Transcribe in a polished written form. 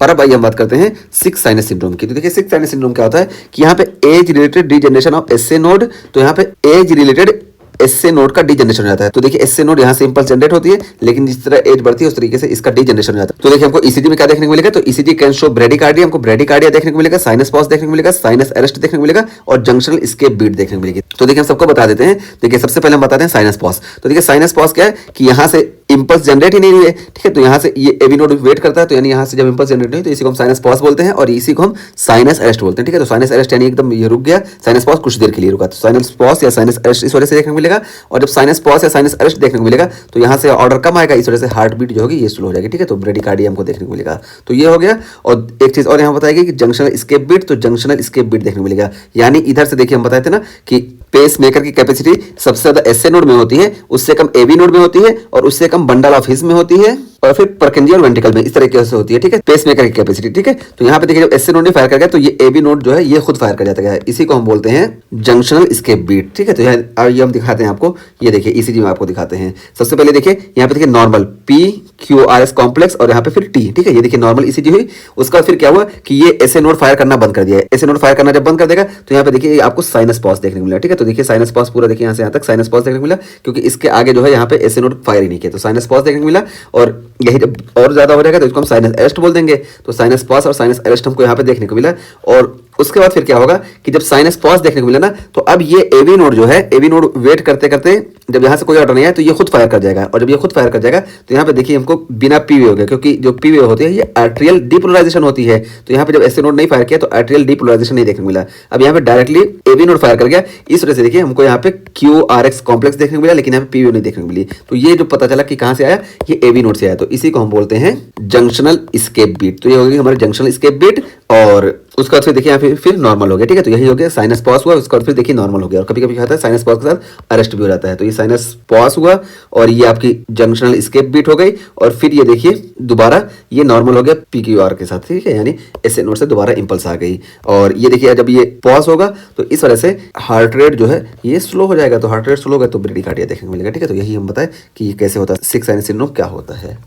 और अब आइए हम बात करते हैं सिक्स साइनस सिंड्रोम की। तो देखिए सिक्स साइनस सिंड्रोम क्या होता है कि यहाँ पे age related degeneration of SA node, तो यहाँ पे एज रिलेटेड एसए नोड का डीजनरेशन हो जाता है। तो देखिए एसए नोड यहाँ से इंपल्स जनरेट होती है, लेकिन जिस तरह एज बढ़ती है उस तरीके से इसका डीजनरेशन हो जाता है। तो देखिए हमको ईसीजी में क्या देखने को मिलेगा, तो ईसीजी कैन शो ब्रेडिकार्डिया, हमको ब्रेडिकार्डिया देखने को मिलेगा, साइनस पॉज देखने को मिलेगा, साइनस अरेस्ट देखने को मिलेगा और जंक्शनल एस्केप बीट देखने को मिलेगी। तो देखिए हम सबको बता देते हैं। देखिए सबसे पहले हम बताते हैं साइनस पॉज। तो देखिए साइनस पॉज क्या है कि यहाँ से इंपल्स जनरेट ही नहीं हुई है, ठीक है, तो यहाँ से ये एवी नोड वेट करता है, तो यानी यहाँ से जब इंपल्स जनरेट नहीं तो इसी को हम साइनस पॉज बोलते हैं और इसी को हम साइनस अरेस्ट बोलते हैं, ठीक है। तो साइनस अरेस्ट यानी एकदम ये रुक गया, साइनस पॉज कुछ देर के लिए रुका, तो साइनस पॉज या साइनस अरेस्ट इस वजह से देखने को मिलेगा। और जब साइनस पॉज या साइनस अरेस्ट देखने को मिलेगा तो यहाँ से ऑर्डर कम आएगा, इस वजह से हार्ट बीट जो होगी ये स्लो हो जाएगी, ठीक है। तो ब्रेडिकार्डिया हमको देखने को मिलेगा। तो ये हो गया। और एक चीज और यहाँ बताएगी कि जंक्शनल एस्केप बीट, तो जंक्शनल एस्केप बीट देखने को मिलेगा, यानी इधर से देखिए हम बताए थे ना कि पेस मेकर की कैपेसिटी सबसे ज्यादा एसए नोड में होती है, उससे कम एवी नोड में होती है और उससे कम बंडल ऑफ हिस में होती है और फिर परकेंजी और वेंट्रिकल में इस तरीके से होती है, ठीक है, पेस मेकर की कैपेसिटी, ठीक है। तो यहाँ पे देखिए जब एसए नोड ने फायर कर गया तो ये एवी नोड जो है ये खुद फायर कर जाता है, इसी को हम बोलते हैं जंक्शनल एस्केप बीट, ठीक है। तो ये हम दिखाते हैं आपको, ये देखिए ईसीजी में आपको दिखाते हैं। सबसे पहले देखिए यहाँ पे देखिए normal P Q R S complex और यहाँ पे फिर टी, ठीक है, ये देखिए नॉर्मल ईसीजी हुई। उसका फिर क्या हुआ कि ये एसए नोड फायर करना बंद कर दिया है। एसए नोड फायर करना जब बंद कर देगा तो यहाँ पे देखिए आपको साइनस पॉज देखने को मिला, ठीक है। तो देखिए साइनस पॉज पूरा देखिए यहाँ से यहाँ तक साइनस पॉज देखने को मिला, क्योंकि इसके आगे जो है यहाँ पे एसए नोड फायर ही नहीं किया, तो साइनस पॉज देखने को मिला। और यही जब और ज्यादा हो जाएगा तो इसको हम साइनस अरेस्ट बोल देंगे। तो साइनस पॉज और साइनस अरेस्ट हमको यहाँ पे देखने को मिला। और उसके बाद फिर क्या होगा कि जब साइनस पॉज देखने को मिला ना तो अब ये एवी नोड जो है, एवी नोड वेट करते करते जब यहाँ से कोई ऑर्डर नहीं आया तो ये खुद फायर कर जाएगा। और जब ये खुद फायर कर जाएगा तो यहाँ पे देखिए हमको बिना पीवे हो गया, क्योंकि जो पीवे होती है ये आर्ट्रियल डीपोलराइजेशन होती है। तो यहाँ पे जब एसए नोड नहीं फायर किया तो आर्ट्रियल डीपोलराइजेशन नहीं देखने को मिला। अब यहाँ पे डायरेक्टली एवी नोड फायर कर गया, इस वजह से देखिए हमको यहाँ पे क्यू आर एक्स कॉम्प्लेक्स देखने को मिला, लेकिन यहाँ पे पीवे नहीं देखने को मिली। तो ये जो पता चला कि कहाँ से आया, ये एवी नोड से आया, तो इसी को हम बोलते हैं जंक्शनल एस्केप बीट। तो ये होगी हमारे जंक्शनल एस्केप बीट। और उसका फिर देखिए यहाँ फिर नॉर्मल हो गया, ठीक है। तो यही हो गया साइनस पॉज हुआ, उसका फिर देखिए नॉर्मल हो गया। और कभी कभी आता है साइनस पॉज के साथ अरेस्ट भी हो जाता है। तो ये साइनस पॉज हुआ और ये आपकी जंक्शनल एस्केप बीट हो गई। और फिर ये देखिए दोबारा ये नॉर्मल हो गया पीक्यूआर के साथ, ठीक है, यानी एसए नोड से दोबारा इंपल्स आ गई। और ये देखिए जब ये पॉज होगा तो इस वजह से हार्ट रेट जो है ये स्लो हो जाएगा। तो हार्ट रेट स्लो होगा तो ब्रेडिकार्डिया देखने को मिलेगा, ठीक है। तो यही हम बताएं कि ये कैसे होता है, सिक्स साइनस सिंड्रोम क्या होता है।